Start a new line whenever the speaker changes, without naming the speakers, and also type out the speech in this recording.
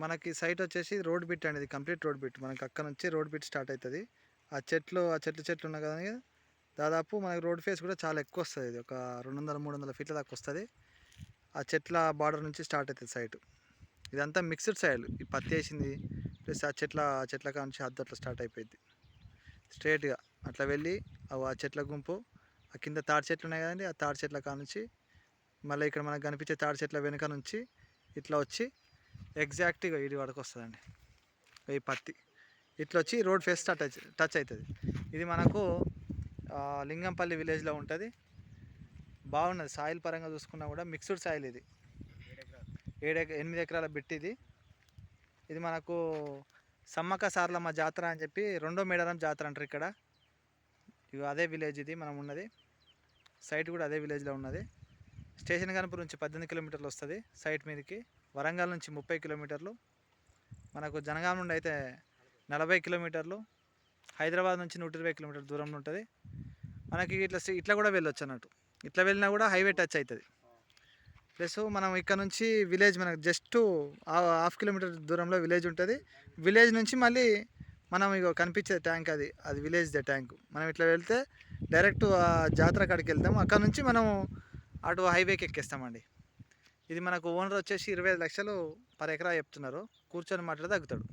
మనకి సైట్ వచ్చేసి road bit అండి, ఇది కంప్లీట్ రోడ్ బిట్. మనకి అక్కడ నుంచి రోడ్ బిట్ స్టార్ట్ అవుతుంది. ఆ చెట్లు ఉన్నాయి కదా, దాదాపు మనకి రోడ్ ఫేస్ కూడా చాలా ఎక్కువ వస్తుంది. ఇది ఒక 200-300 ఫీట్ల దాకా వస్తుంది. ఆ చెట్ల బార్డర్ నుంచి స్టార్ట్ అవుతుంది సైట్. ఇదంతా మిక్స్డ్ సైడ్, ఈ పత్తి వేసింది ప్లస్ ఆ చెట్ల కానుంచి హద్దు అట్లా స్టార్ట్ అయిపోయింది. స్ట్రేట్గా అట్లా వెళ్ళి ఆ చెట్ల గుంపు, ఆ కింద తాడి చెట్లు ఉన్నాయి కదండి, ఆ తాడి చెట్ల కానుంచి మళ్ళీ ఇక్కడ మనకు కనిపించే తాడి చెట్ల వెనుక నుంచి ఇట్లా వచ్చి ఎగ్జాక్ట్గా ఇది వరకు వస్తుందండి. ఈ పత్తి ఇట్లా వచ్చి రోడ్ ఫేస్ టచ్ అవుతుంది. ఇది మనకు లింగంపల్లి విలేజ్లో ఉంటుంది. బాగున్నది సాయిల్ పరంగా చూసుకున్నా కూడా మిక్స్డ్ సాయిల్. ఇది 8 ఎకరాల బిట్ ఇది. ఇది మనకు సమ్మక్క సారలమ్మ జాతర అని చెప్పి 2వ మేడారం జాతర అంటారు ఇక్కడ. ఇవి అదే విలేజ్, ఇది మనం ఉన్నది సైట్ కూడా అదే విలేజ్లో ఉన్నది. స్టేషన్ గన్పూర్ నుంచి 18 కిలోమీటర్లు వస్తుంది సైట్ మీదకి. వరంగల్ నుంచి 30 కిలోమీటర్లు, మనకు జనగాం నుండి అయితే 40 కిలోమీటర్లు, హైదరాబాద్ నుంచి 120 కిలోమీటర్ల దూరంలో ఉంటుంది. మనకి ఇట్లా కూడా వెళ్ళొచ్చు అన్నట్టు. ఇట్లా వెళ్ళినా కూడా హైవే టచ్ అవుతుంది. ప్లస్ మనం ఇక్కడ నుంచి విలేజ్ మనకు జస్ట్ 1/2 కిలోమీటర్ దూరంలో విలేజ్ ఉంటుంది. విలేజ్ నుంచి మళ్ళీ మనం ఇక కనిపించే ట్యాంక్, అది విలేజ్దే ట్యాంక్. మనం ఇట్లా వెళ్తే డైరెక్ట్ ఆ జాతర కాడికి వెళ్తాం. అక్కడ నుంచి మనం అటు హైవేకి ఎక్కేస్తామండి. ఇది మనకు ఓనర్ వచ్చేసి 25 లక్షలు పర్ ఎకరా చెప్తున్నారు. కూర్చొని మాట్లాడితే తగ్గుతాడు.